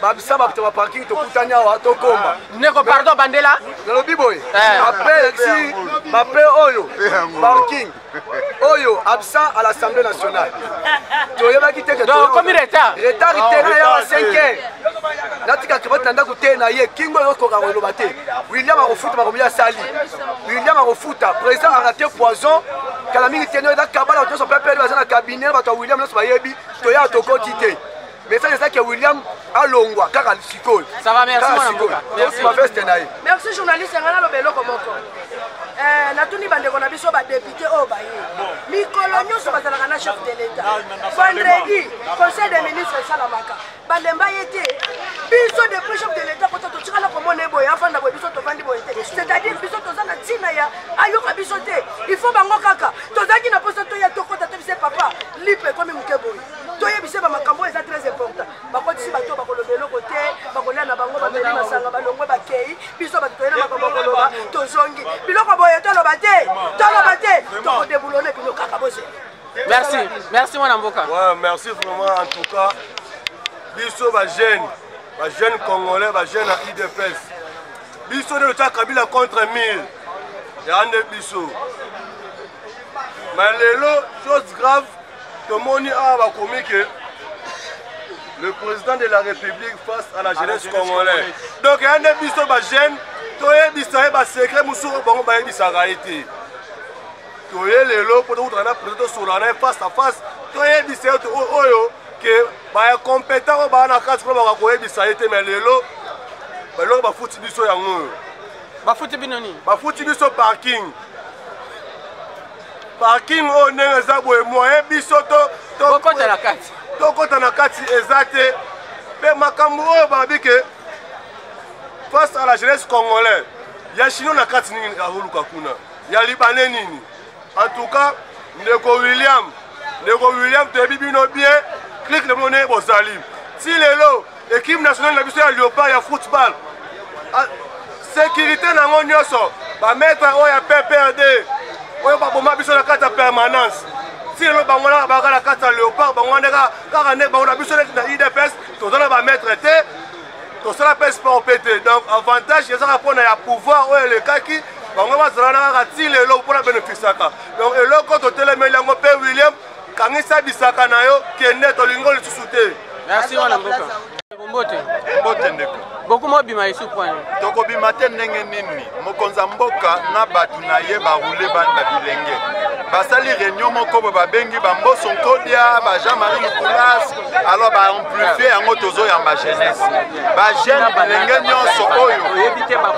Babisa ba parking to kutanya wa to komba. Neko pardon bandela. Nalobi boy. Après ici bape oyo parking. Oyo absent à l'Assemblée nationale. To yeba kite que donc comme retard. Retard itena ya 5h. Natika kibota nda kutena ye kingo yoko ka lobate. William a refuta ba komia sali. William a refuta président a raté poison. kala mingi te eza kabala to so pepe baza na cabinet bato ya William nyonso bayebi toya tokoti te message eza ke William alongwa kaka sikoyo. Ça va, merci mon avocat. Merci journaliste ngana lobelo komoko. Natuni bandeko na biso ba député o baye. Mikolo nyonso bazalaka na chef de l'état. Vendredi, conseil des ministres salamaka. Balemba yete. Biso de chef de l'état ko to tikala ko mona boye afanda boye biso to vandi boye te. C'est-à-dire biso to zana tina ya ayoka biso te. Il faut bango kaka. To zaki na poste to ya to kota to bise papa. Lipe comme muke boye. To yebise ba makambo eza très important. Bakoti si bato bakolobelo kote, bakolia na bango bameli masanga balongwe bakei. Biso bato to yena makambo koloba to zongi. Biloko boye to loba te. To loba te. To ko déboulonner bino kaka bose. Merci. Merci mon avocat. Ouais, merci vraiment en tout cas. Biso ba jeune congolais, ba jeune à IDPS. Biso de l'État Kabila contre 1000. Yande biso. Mais lelo chose grave que moni a va communiquer le président de la République face à la jeunesse congolaise. Donc yande biso ba jeune toye bisaye ba secret musuro bango ba yebisaka été. Toye lelo pour tout na président solana face à face toye bisaye to oyo que ba compétent ba na kati ko ba ko yebisa été mais lelo ba lo ba futi biso yango. Ba futi binoni. Ba futi biso parking. Parking o ndenge eza boye moyen biso to kota na kati. To kota na kati eza te. Pe makambo oyo babi ke face à la jeunesse congolaise. Ya chino na kati nini kahuluka kuna. Ya libanais nini. En tout cas, Ndeko William tebi bino bien. Clique le monnaie bozali. Si lelo équipe nationale na biso ya Léopard ya football. Sécurité na ngo nyonso ba mettre oya PPRD. Oyo ba bomba biso na kata permanence. Si lelo bango na ba kala kata Léopard bango ndeka kaka ne bango na biso na IDPS to dona ba mettre te. To sala pes pour péter. Donc avantage ya ça pour na pouvoir oyo le kaki bango ba zala na kaka ti lelo pour na bénéficiaka. Donc eloko to telemeli yango pe William kangisa bisaka na yo kende to lingo le susute. Merci mon avocat. Mbote ndeko. Beaucoup mobima ici point. Toko bimate ndenge nini mokonza mboka na batu na ye ba rouler ba bilenge. Basali réunion moko ba bengi ba mboso nkodia ba Jean-Marie Nicolas alors ba amplifier yango tozo ya ba jeunesse. Ba jeune bilenge nyonso oyo.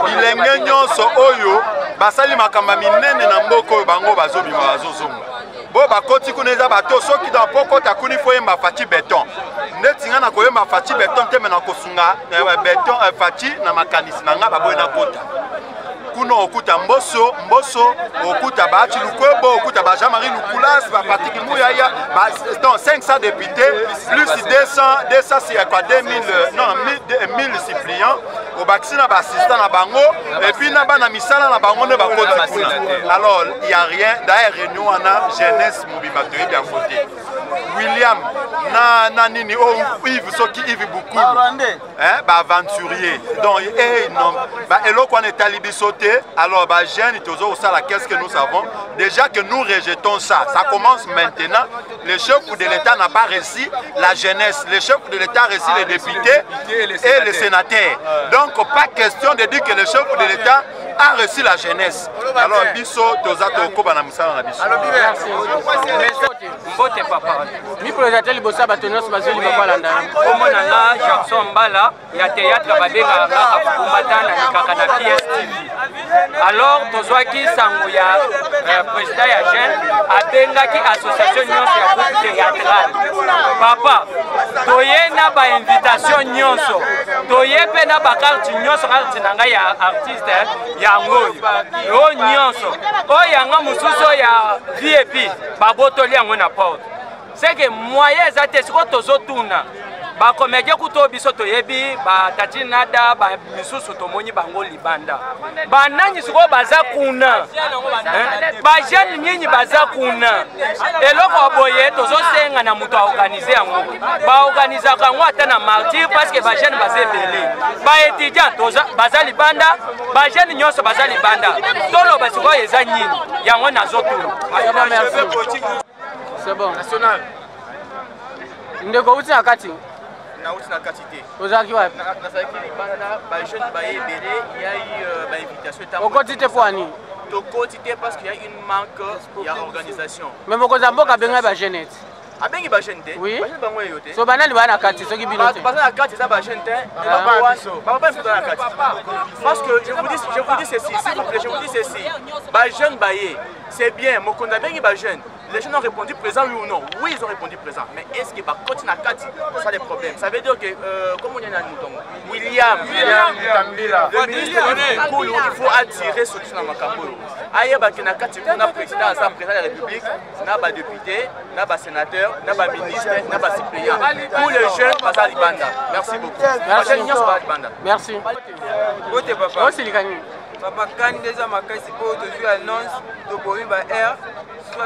Bilenge nyonso oyo basali makamba minene na mboko oyo bango bazobima bazozonga. Bo bakoti kuneza bato soki dans poko takuni foye mafati béton. Netinga na koye mafati béton te mena kosunga béton fati na makanisi na nga baboye na kota. Kuno okuta mboso okuta bachi lukwebo okuta ba Jean-Marie Nicolas ba Patrick Mouyaya donc 500 députés plus 200 c'est quoi 1000 suppliants au Baxina ba assistant na bango et puis na ba na misala na bango ne ba kota kuna. Alors il y a rien d'ailleurs réunion ana jeunesse mobima to bien côté. William na nini Yves soki Yves beaucoup ba aventurier donc non ba eloko na talibi sauté alors ba jeune tozo osala qu'est-ce que nous avons déjà que nous rejetons ça commence maintenant le chef de l'État n'a pas réussi la jeunesse le chef de l'État a réussi les députés et les sénateurs donc pas question de dire que le chef de l'État a reçu la jeunesse alors biso toza tokoba na misala na biso mbote papa mi présenter libosa batonos bazeli babalanda omona nga Jackson Mbala ya théâtre babenga nga afumatana likaka na PSTV alors tozwaki sango ya président ya jeune abengaki association nyonso ya groupe théâtral papa toye na ba invitation nyonso toye pe na ba carte nyonso carte na ngai ya artiste ya ngoyo o nyonso o yanga mususo ya VIP babotoli yango na porte c'est que moyen ezate siko tozotuna ba comédien kuto biso toyebi ba tatinada ba misusu tomoni bango libanda ba nani siko baza kuna ba jeune nyinyi baza kuna eloko boye tozosenga na muto organiser yango ba organiser kango ata na martyr parce que ba jeune baza belé ba étudiant toza baza libanda ba jeune nyonso baza libanda tolo basiko eza nyinyi yango nazotuna. C'est bon. National. Ndeko uti na kati. Na uti na kati te. Ozaki wapi? Na saki libanda ba jeune ba ebele yai ba invitation ta. Okoti te poani. tokoti te parce qu'il y a une manque d'organisation. Mais mokonzi mboka benga ba jeune. Abengi ba jeune te. Oui. Ba jeune bango yo te. So banani bana kati soki bino te. Parce que la carte ça ba jeune te. Ba pas la carte. Parce que je vous dis ceci, s'il vous plaît, je vous dis ceci. Ba jeune baye, c'est bien, mokonzi bengi ba jeune. Les gens ont répondu présent, oui ou non? Oui, ils ont répondu présent. Mais est-ce que bah, quand il y a 4, ça a des problèmes? Ça veut dire que, comment on y a un William, il faut attirer ceux qui sont dans ma campagne. Aïe, bah, il y a 4, on a président de la République, on a député, on a sénateur, on a ministre, on a suppléant. Pour les jeunes, ça a Libanda. Merci beaucoup. Merci. Papa Kani déjà ma caisse pour toujours annonce de Boimba Air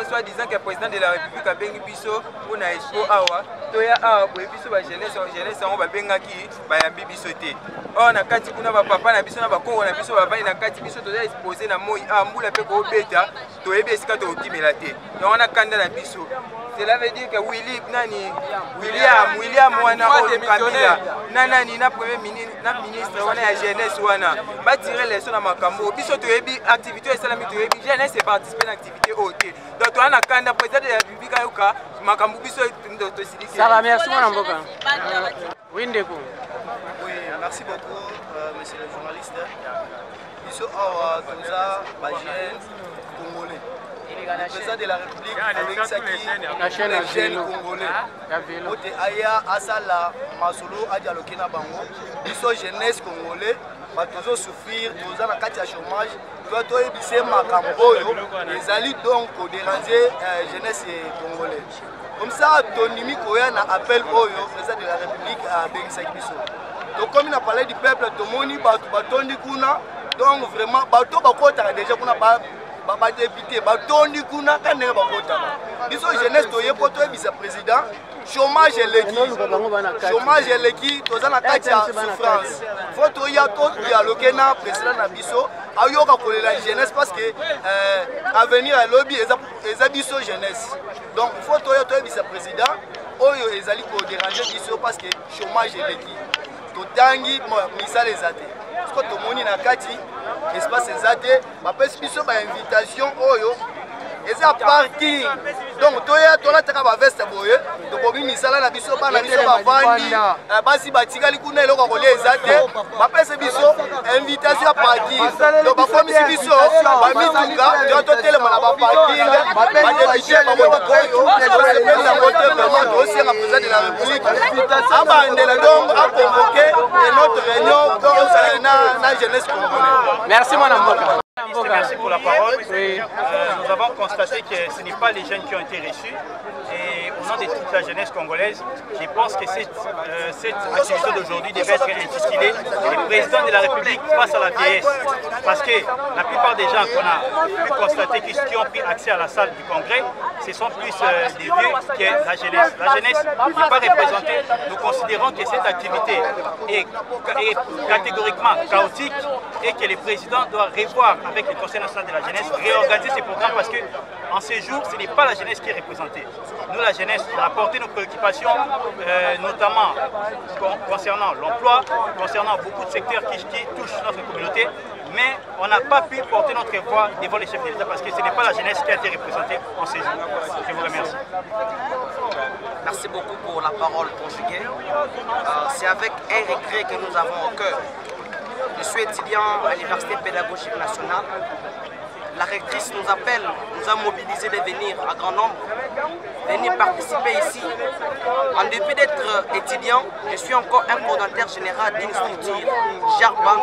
soit disant que le président de la République a bengi biso pour na expo awa to ya awa pour biso ba jeunesse on va benga ki ba yambi biso te on na kati kuna ba papa na biso na ba kongo na biso ba vani na kati biso to ya exposer na moi ambula pe ko beta to yebi esika to kimela te donc on a kanda na biso. Cela veut dire que William wana Kamila nani na premier ministre wana ya jeunesse wana ba tirer les sons na makambo biso to yebi activité esalami to yebi jeunesse et participer na activité OK donc on a kanda président de la République ayoka makambo biso to siliki. Ça va, merci mon mboka. Oui ndeko. Oui, merci beaucoup monsieur le journaliste. Biso awa toza ba jeune congolais. Le président de la République avec Saki, les jeunes congolais. Ote aya asala masolo adialoke na bango. Biso jeunesse congolais, ba tozo souffrir, toza na kati ya chômage, doit to ebise makambo oyo, ezali donc déranger jeunesse congolais. Comme ça tonimi koya na appel oyo président de la République a Saki biso. Donc comme il a parlé du peuple, tomoni batondi kuna, donc vraiment bato bakota déjà kuna ba député batondi kuna kanenge bakota biso jeunesse toye poto ebisa président chômage eleki toza na kati ya souffrance faut toya to dialoguer na président na biso ayoka kolela jeunesse parce que avenir ya lobby eza biso jeunesse donc faut toya to ebisa président oyo ezali ko déranger biso parce que chômage eleki totangi misala ezate parce que tomoni na kati espace ezate bapesi biso ba invitation oyo eza parking donc toya tolataka ba veste boye tokomi misala na biso bana biso bavandi basi batikali kuna eloko kolia ezate bapesi biso invitation ya parking donc bakomisi biso bamituka totelema na baparking badepute bamotokoyo tosepesa mote vraiment tosenga président de la République abandela donc aconvoqué notre réunion na jeunesse congolaise. Merci mon mboka. Merci pour la parole. Oui. Nous avons constaté que ce n'est pas les jeunes qui ont été reçus. Et au nom de toute la jeunesse congolaise, je pense que cette activité d'aujourd'hui devait être intitulée le président de la République face à la vieillesse. Parce que la plupart des gens qu'on a pu constater qui ont pris accès à la salle du congrès, ce sont plus des vieux que la jeunesse. La jeunesse n'est pas représentée. Nous considérons que cette activité est catégoriquement chaotique et que le président doit revoir avec le Conseil national de la jeunesse, réorganiser ces programmes parce qu'en ces jours, ce n'est pas la jeunesse qui est représentée. Nous, la jeunesse, on a porté nos préoccupations, notamment concernant l'emploi, concernant beaucoup de secteurs qui touchent notre communauté, mais on n'a pas pu porter notre voix devant les chefs de l'État parce que ce n'est pas la jeunesse qui a été représentée en ces jours. Je vous remercie. Merci beaucoup pour la parole conjuguée. C'est avec un regret que nous avons au cœur. Je suis étudiant à l'Université pédagogique nationale. La rectrice nous appelle, nous a mobilisés de venir à grand nombre, venir participer ici. En dépit d'être étudiant, je suis encore un coordonnateur général d'une structure, JARBA,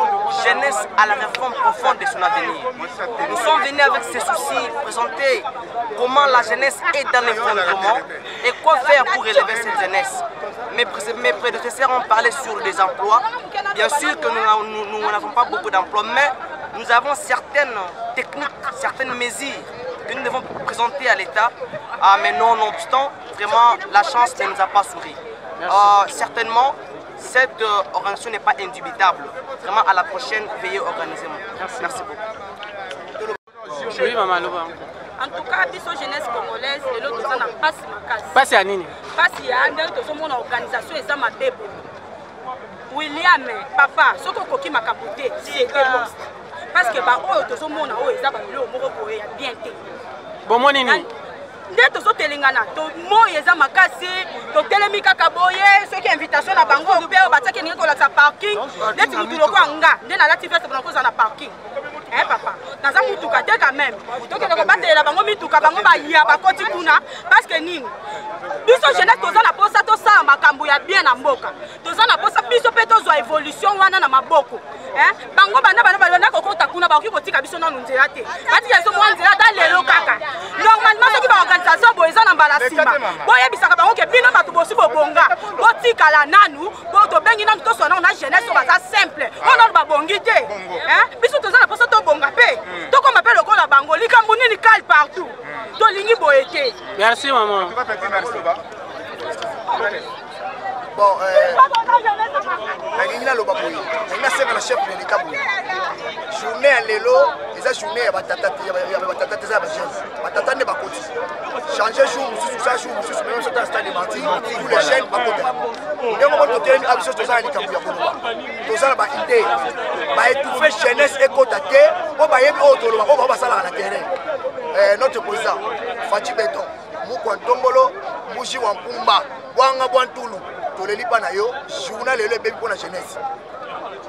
Jeunesse à la réforme profonde de son avenir. Nous sommes venus avec ces soucis, présenter comment la jeunesse est dans l'effondrement et quoi faire pour élever cette jeunesse. Mes prédécesseurs ont parlé sur des emplois. Bien sûr que nous n'avons pas beaucoup d'emplois, mais nous avons certaines techniques, certaines mesures que nous devons présenter à l'État. Mais nonobstant, vraiment, la chance ne nous a pas souri. Certainement, cette organisation n'est pas indubitable. Vraiment, à la prochaine, veuillez organiser. Merci beaucoup. Oui, maman Loba. En tout cas, biso jeunesse congolaise, de l'autre côté, on a passé ma case. Passé à Nini. Passé à Andel, tout le monde organisation et ça m'a William, papa, ce qu'on coquille m'a capoté, c'est parce que baoyo tozomona oyo eza babilo moko boye ya bien te bomoni nini nde tozotelengana moi eza makasi totelemi kaka boye soki invitation na bango mpe oyo batiaki ndenge kolakisa parking neti mutu lokwa nga nde nalati veste mpona kozala na parking papa naza mutuka te quand même tokende kobatelela bango mituka bango baya bakoti kuna parce que nini biso jeunesse toza na posa tosala makambo ya bien na mboka toza na posa biso mpe tozwa évolution wana na maboko bango bana balonda kokota kuna bakoki kotika biso nanu nzela te batika biso mwa nzela ta lelo kaka normalement soki baorganisation boye eza na mbala nsima boyebisaka bango ke bino bato bosi bobonga botikala nanu tobengi nanu toswana na jeunesse oyo baza simple oyo nanu babongi te biso toza na posa tobonga mpe tokoma mpe lokola bango likambo nini kale partout tolingi boye te. Merci maman. Bon, na loba boye na senga na chef de l'état boye journée ya lelo eza journée ya batata za ba jeunes batata ne bakoti changer jour mususu sa jour mususu même sur stade de Marty tous les jeunes bakoti ndenge mo tokeni abiso tozala likambo ya koloba tozala ba idée ba étouffer jeunesse ekota te o ba yebi o toloba o ba basala na terrain notre président Fati Beton Mukwa Ntombolo Muji wa Mpumba Wanga Bwantulu toleli pa na yo journal lelo ebebi mpona jeunesse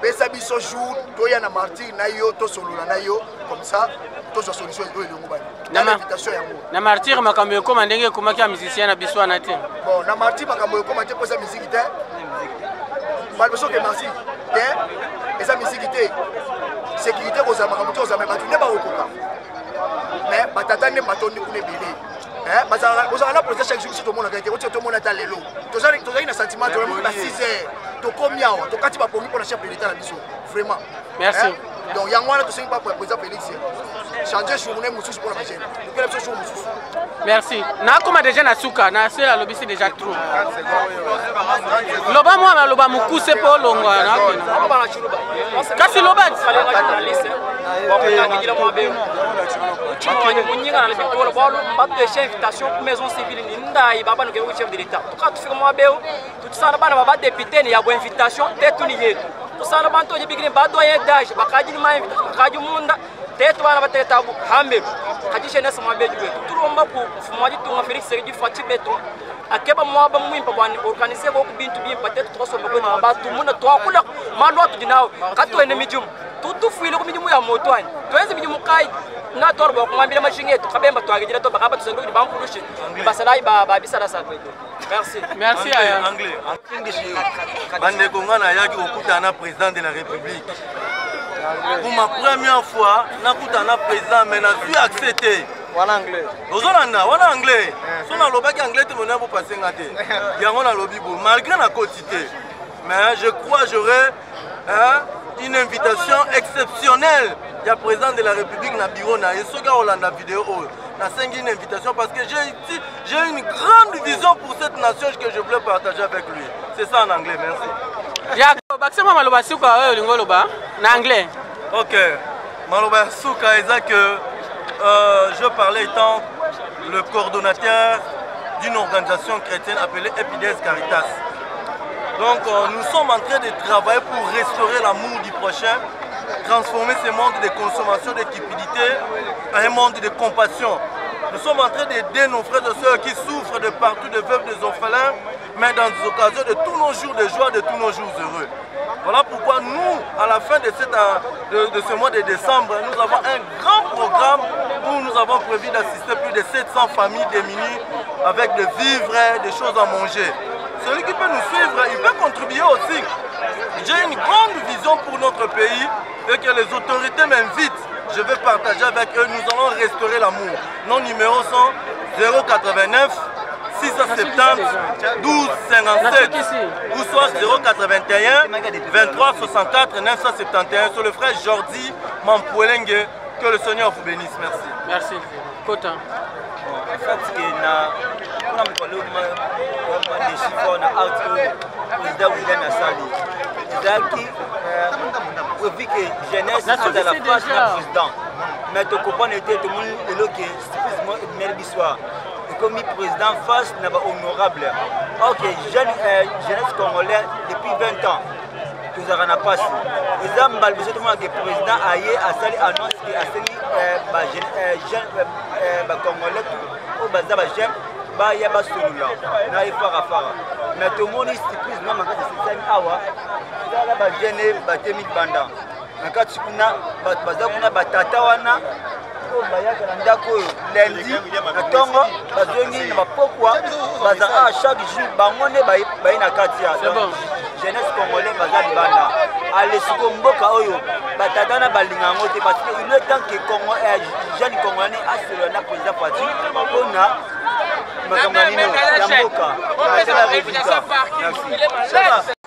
pesa biso jour toya na martyr na yo tosolola na yo comme ça tozwa solution oyo elongo bani na invitation yango na martyr makambo ekoma ndenge ekomaki ya musicien na biso wana te bon na martyr makambo ekoma te posa musique te balbeso ke martyr te eza musique te sécurité kozala makambo te ozala bato nde baokoka mais batata nde matondi kuna ebele bozala na procès chaque jour si tomona kete oti tomona ta lelo tozali na sentiment to ba 6 heures tokomi awa tokati bapongi mpona chef de l'état na biso vraiment merci donc yango wana tosengi pa président Félix changer journée mosusu mpona bajene tokela biso jour mosusu merci nakoma déjà na suka na sela lobisi déjà trop loba mwa loba mukuse po longwa kasi loba invitation pour maison civile ndai baba no ke chef de l'état to ka tufika mwa beo tutsana bana baba député ni ya bo invitation tetu ni yetu tusana bantu je bigine ba doyen d'âge bakaji ni ma invitation bakaji munda tetu bana bateta bu hambe kaji jeunesse mwa beju wetu turomba ku fumaji tunga Félix Sergi Fati Beton akeba mwa ba mwimpa bwana organiser ko bintu bimpa tetu tosomba ko na ba tumuna to akula malwa tu dinao kato ene mijum tutu fuile ko mijumu ya motwani toenze mijumu kai na torbo kumambira mashinge to kabemba to agijira to bakaba to sengo ni bampurushi basalai ba bisala sa merci merci aya anglais bande kongana yaki okutana président de la république pour ma première fois nakutana président mais na suis accepté wana anglais ozolanda wana anglais sona lobaki anglais te mona bo passer ngate yango na lobi bo malgré na quotité mais je crois j'aurai une invitation exceptionnelle du président de la République na bureau na Yesoga Hollanda vidéo na sengi une invitation parce que j'ai une grande vision pour cette nation que je voulais partager avec lui. C'est ça en anglais, merci. Ya bakisema maloba suka wewe lingoloba na anglais. OK. Maloba suka est que je parlais étant le coordonnateur d'une organisation chrétienne appelée Epides Caritas. Donc nous sommes en train de travailler pour restaurer l'amour du prochain, transformer ce monde de consommation, de cupidité en un monde de compassion. Nous sommes en train d'aider nos frères et sœurs qui souffrent de partout, des veuves, des orphelins, mais dans des occasions de tous nos jours de joie, de tous nos jours heureux. Voilà pourquoi nous, à la fin de ce mois de décembre, nous avons un grand programme où nous avons prévu d'assister plus de 700 familles démunies avec des vivres, des choses à manger. Celui qui peut nous suivre, il peut contribuer aussi. J'ai une grande vision pour notre pays et que les autorités m'invitent. Je vais partager avec eux, nous allons restaurer l'amour. Nos numéros sont 089 670 12 57 ou soit 081 23 64 971 sur le frère Jordi Mampouelengue. Que le Seigneur vous bénisse. Merci. Merci. Kota. En fait, on a des chiffres, on a président William Assali. C'est-à-dire que jeunesse est à la face du président. Mais tu comprends que tout le monde est là qui est maire d'histoire. Et comme le président face n'est pas honorable. Ok, jeunesse congolaise depuis 20 ans. tozalaka na mpasi eza mbala biso tomona ke président aye asali annonce ke asengi bacongolais oyo baza bajeune baya basolola na ye farafara mais tomoni surprise na makati esesani awa ezala bajeune batemi libanda na kati kuna bato baza kuna batata wana oyo bayaka na ndako oyo lundi na ntongo bazongi na bapokwa baza a chaque jour bango nde baye na kati ya jeunesse congolais baza libanda alesiko mboka oyo batata na balinga yango te parce que il est temps que jeune congolais asolola na président Fati mpona makambo ya nino ya mboka atala résultat. Merci.